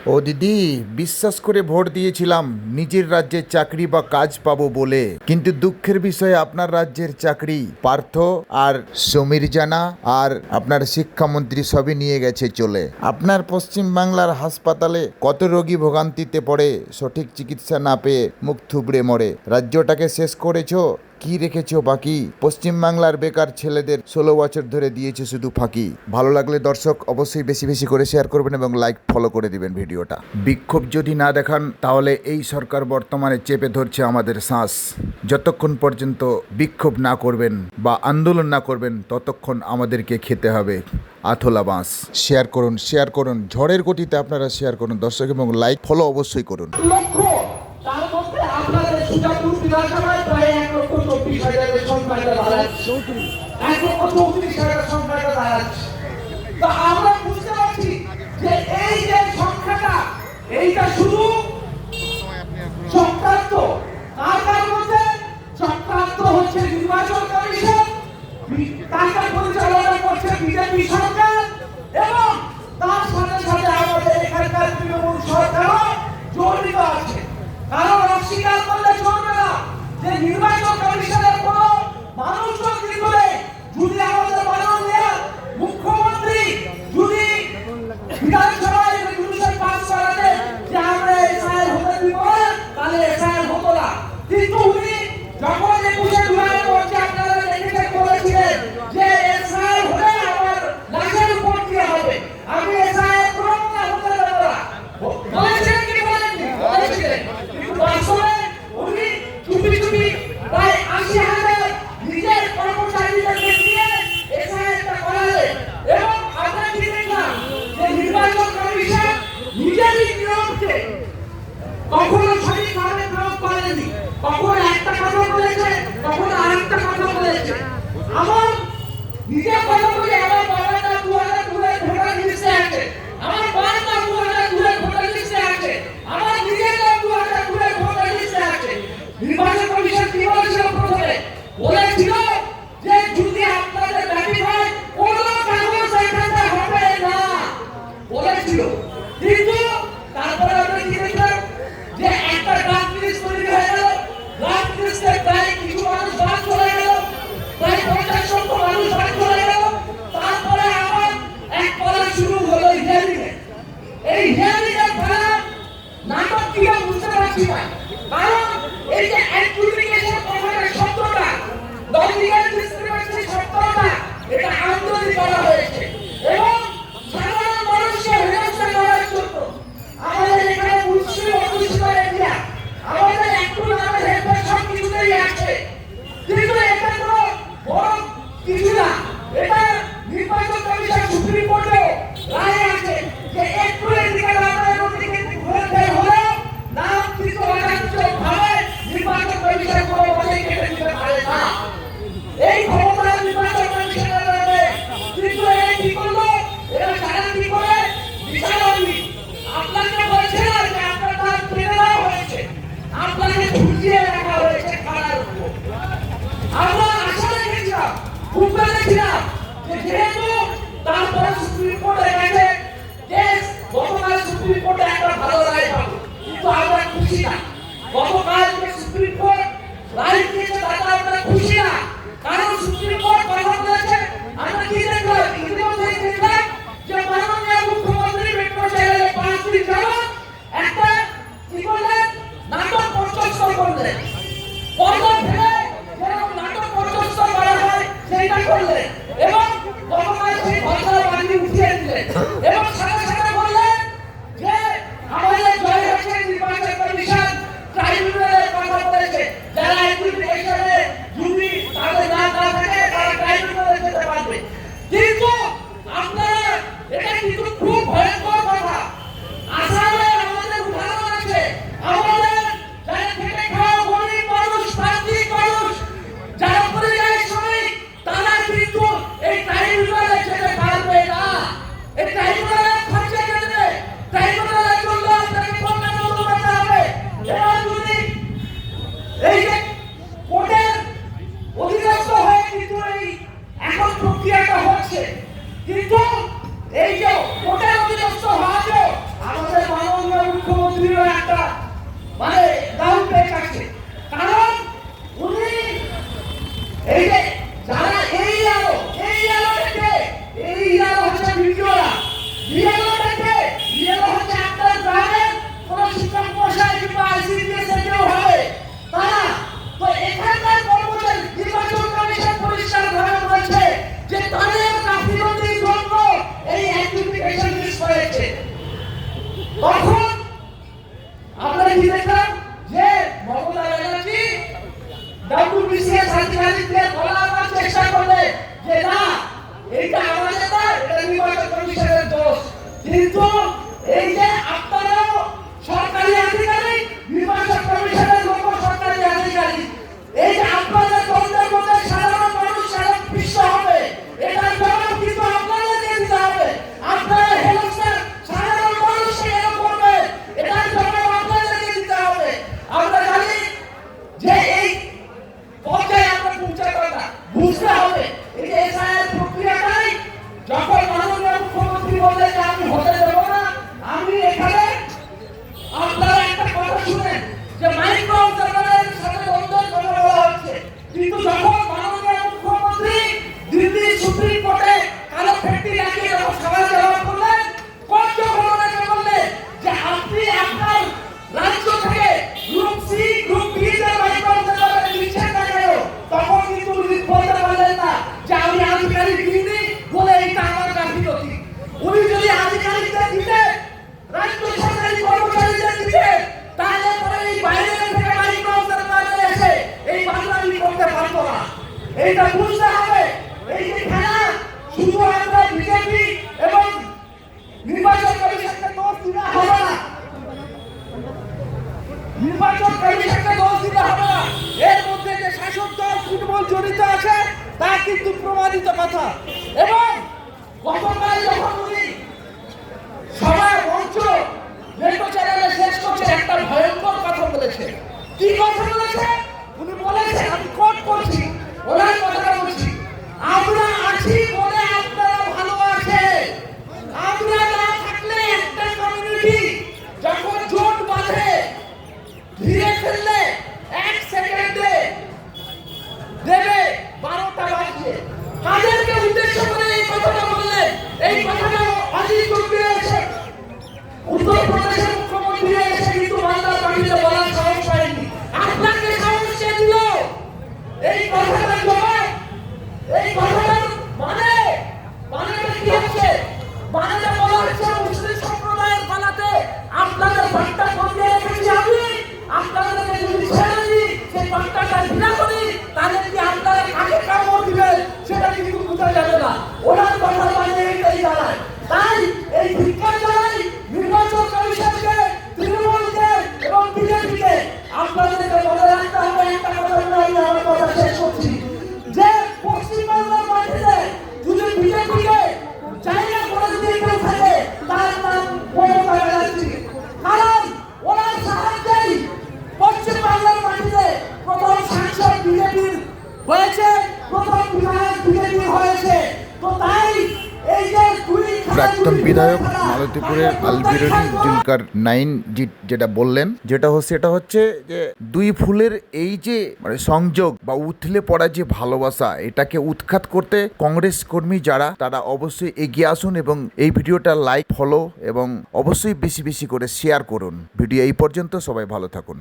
ও দিদি, বিশ্বাস করে ভোট দিয়েছিলাম নিজের রাজ্যের চাকরি বা কাজ পাবো বলে, কিন্তু দুঃখের বিষয় আপনার রাজ্যের চাকরি পার্থ আর সমীর জানা আর আপনার শিক্ষামন্ত্রী সবই নিয়ে গেছে চলে। আপনার পশ্চিম বাংলার হাসপাতালে কত রোগী ভোগান্তিতে পড়ে, সঠিক চিকিৎসা না পেয়ে মুখ থুবড়ে মরে। রাজ্যটাকে শেষ করেছো, কি রেখেছো বাকি? পশ্চিম বাংলার বেকার ছেলেদের 16 বছর ধরে দিয়েছে শুধু ফাঁকি। ভালো লাগলে দর্শক অবশ্যই বেশি বেশি করে শেয়ার করবেন এবং লাইক ফলো করে দিবেন ভিডিওটা। বিক্ষোভ যদি না দেখান তাহলে এই সরকার বর্তমানে চেপে ধরছে আমাদের শ্বাস। যতক্ষণ পর্যন্ত বিক্ষোভ না করবেন বা আন্দোলন না করবেন ততক্ষণ আমাদেরকে খেতে হবে আথোলা বাঁশ। শেয়ার করুন ঝড়ের গতিতে আপনারা শেয়ার করুন দর্শক, এবং লাইক ফলো অবশ্যই করুন। তার মধ্যে আপনাদের সুজাপুর বিধানসভায় প্রায় 1,24,000 সংখ্যাটা দাঁড়াচ্ছে, 1,34,000 সংখ্যাটা দাঁড়াচ্ছে। তো আমরা বুঝতে পারছি যে এই যে সংখ্যাটা, এইটা শুধু চক্রান্ত। কার মধ্যে চক্রান্ত হচ্ছে? নির্বাচন কমিশন, তাকে পরিচালনা করছে বিজেপি সরকার, এবং তার সাথে সাথে আমাদের এখানকার তৃণমূল সরকারও জড়িত আছে। কারণ অস্বীকার করলে চলবে না যে নির্বাচন কমিশনের কোনো মানুষজন করে যদি আমাদের মাননীয় মুখ্যমন্ত্রী যদি বিধানসভায় রেজলিউশন পাস করাতে যে আমরা এসআইআর হতে দিব না, তাহলে এসআইআর হতো না। কিন্তু উনি যখন 21শে জুলাই মঞ্চে আপনারা দেখেছেন বলেছিলেন যে এসআইআর হলে আমার লাশের উপর দিয়ে হবে, আমি এসআইআর করব না, হতে দেব না। বলেছিলেন কি বলেননি? বলেছিলেন। কিন্তু আসলে উনি চুপি চুপি প্রায় 80,000 নিজের কর্মচারীদেরকে দিয়ে এসআইআরটা করালেন। এবং আমরা কি দেখলাম যে নির্বাচন কমিশন নিজেরই নিয়মকে কখনো সঠিকভাবে প্রয়োগ করেনি, কখনো একটা কথা বলেছে, কখনো আরেকটা কথা বলেছে। আমার নিজের কথা বলি, আমার বাবাটা 2002 ভোটার লিস্টে আছে, আমার বাবাটা 2002 ভোটার লিস্টে আছে, আমার নিজের নাম 2002 ভোটার লিস্টে আছে। নির্বাচন কমিশন কি বলেছিল? প্রথমে বলেছিল যে যদি আপনাদের ব্যাটিং হয় কোনো কাগজ এখানে হবে না বলেছিল। কিন্তু তারপরে আমরা কি দেখলাম যে একটা ড্রাফট লিস্ট তৈরি হয়ে গেল, ড্রাফট লিস্টে প্রায় কিছু মানুষ বাদ চলে গেল, প্রায় 50 মানুষ বাদ চলে গেল। তারপরে আবার এক পড়া শুরু হলো হিয়ারিং। এই হিয়ারিং এর পড়া নাটক কি বুঝতে পারছি না, কারণ এই যে অ্যাডজুডিকেশন কথাটা শব্দটা, লজিক্যাল ডিসক্রিমিনেশন শব্দটা, এটা আন্দোলন করা হয়েছে এবং সাধারণ মানুষকে হেনস্থা করার জন্য। আমাদের এখানে মুসলিম অধ্যুষিত এরিয়া, আমাদের একটু নামে হেলমেট সব কিছুতেই আছে, কিন্তু এটা কোনো বড় কিছু না। এটা নির্বাচন কমিশন সুপ্রিম কোর্টে রায় আছে যে একটু এদিকে আমাদের ওদিকে ঘুরে হলে নাম কিন্তু অনার্য ভাবে নির্বাচন কমিশন মুখ্যমন্ত্রীরও একটা মানে দারুণ পেয়ে আছে, কারণ উনি এই যে যারা এই আলো থেকে এই আলো হচ্ছে ভিডিওরা, হচ্ছে আপনার গ্রামের কোন শিক্ষক মশাই কিংবা আইসিডিএস এর কেউ হবে তারা। তো এখানকার কর্মচারী নির্বাচন কমিশন পরিষ্কার ভাবে বলছে যে তাদের গাফিলতির জন্য এই অ্যাডমিনিস্ট্রেশন মিস হয়েছে। তখন আমরা কি দেখলাম যে মমতা ব্যানার্জি ডাব্লিউবিসিএস সার্টিফিকেট বলার চেষ্টা করলে যে না এইটা আমাদের না, এটা নির্বাচন কমিশনের দোষ। কিন্তু এই যে আপনারাও সরকারি আধিকারিক, নির্বাচন কমিশনের লোক সরকারি আধিকারিক, এই যে আপনাদের দ্বন্দ্বের মধ্যে সাধারণ মানুষ সাধারণ বিশ্ব হবে, এটার জবাব কিন্তু আপনাদেরকে দিতে হবে। আপনারা হেলস্টার সাধারণ মানুষকে কেন করবে, এটার জবাব আপনাদেরকে দিতে হবে। আমরা জানি যে এই পর্যায়ে আমরা পৌঁছাতে না, বুঝতে হবে এই যে এসআইআর প্রক্রিয়াটাই যখন মাননীয় মুখ্যমন্ত্রী বলে যে আমি হতে দেব না, আমি এখানে আপনারা একটা কথা শুনেন যে মাইক্রো অবজারভারের সাথে দ্বন্দ্বের কথা বলা হচ্ছে, কিন্তু যখন মাননীয় মুখ্যমন্ত্রী দিল্লি সুপ্রিম কোর্টে কালো ফ্যাক্টরি লাগিয়ে যখন সবাই জবাব করলেন, কোর্ট যখন ওনাকে বললেন যে আপনি আপনার রাজ্য থেকে গ্রুপ সি গ্রুপ বি তে মাইক্রো অবজারভার দিচ্ছেন না কেন, তখন কিন্তু উনি বলতে পারলেন না যে আমি আধিকারিক দিইনি বলে এইটা আমার গাফিলতি। উনি যদি আধিকারিকদের দিতে রাজ্য সরকারি কর্মচারীদের দিতে, তাহলে পরে এই বাইরে থেকে মাইক্রো অবজারভার এসে এই বাংলাদেশি করতে পারতো না। এইটা বুঝতে হবে। এই যে খেলা শুধু আমরা বিজেপি এবং নির্বাচন কমিশনকে দোষ দিলে হবে না, নির্বাচন কমিশনকে দোষ দিতে হবে না, এর মধ্যে যে শাসক দল ফুটবল জড়িত আছে তা কিন্তু প্রমাণিত কথা। এবং গতকাল যখন উনি সবার মঞ্চ রেডিও চ্যানেলে শেষ করছে একটা ভয়ঙ্কর কথা বলেছে। কি কথা বলেছে? উনি বলেছে, আমি কোট করছি, ওনার কথাটা বলছি, আমরা আছি বলে আপনারা ভালো আছে, আমরা না থাকলে একটা কমিউনিটি যখন জোট বাঁধে ধীরে ফেললে 1 সেকেন্ডে দেবে 12টা বাজিয়ে। কাদেরকে উদ্দেশ্য করে এই কথাটা বললেন? এই কথাটা অজিত চৌধুরী এসে উত্তরপ্রদেশের মুখ্যমন্ত্রী এসে কিন্তু বাংলার মাটিতে বলার সাহস পায়নি। আপনাকে সাহস কে দিল? এই কথাটা জবাব, এই কথাটার মানেটা কি হচ্ছে? মানেটা বলা হচ্ছে মুসলিম সম্প্রদায়ের পালাতে আপনাদের বার্তা বন্ধে রেখেছি আমি, আপনাদেরকে যদি ছেড়ে দিই, সেই বার্তাটা ঘৃণা করি, তাহলে কি আপনারা কাকে কামড় দিবেন সেটা কিন্তু বোঝা যাবে না। ওনার কথা মানে এইটাই দাঁড়ায়। তাই এই ভিক্ষা জানাই নির্বাচন কমিশনকে, তৃণমূলকে এবং বিজেপিকে আপনাদেরকে মনে রাখতে হবে একটা কথা, আমি আমার কথা শেষ করছি, যে পশ্চিমবাংলার মাটিতে যদি বিজেপিকে জায়গা করে দিয়ে কেউ থাকে তার নাম মমতা ব্যানার্জি। কারণ ওনার সাহায্যেই পশ্চিমবাংলার মাটিতে প্রথম সাংসদ বিজেপির হয়েছে, প্রথম বিধায়ক বিজেপি হয়েছে। তো তাই এই যে প্রাক্তন বিধায়ক মালতীপুরের আলবিরনি জুলকার নাইন যেটা বললেন, যেটা হচ্ছে যে দুই ফুলের এই যে মানে সংযোগ বা উথলে পড়া যে ভালোবাসা, এটাকে উৎখাত করতে কংগ্রেস কর্মী যারা, তারা অবশ্যই এগিয়ে আসুন এবং এই ভিডিওটা লাইক, ফলো এবং অবশ্যই বেশি বেশি করে শেয়ার করুন। ভিডিও এই পর্যন্ত, সবাই ভালো থাকুন।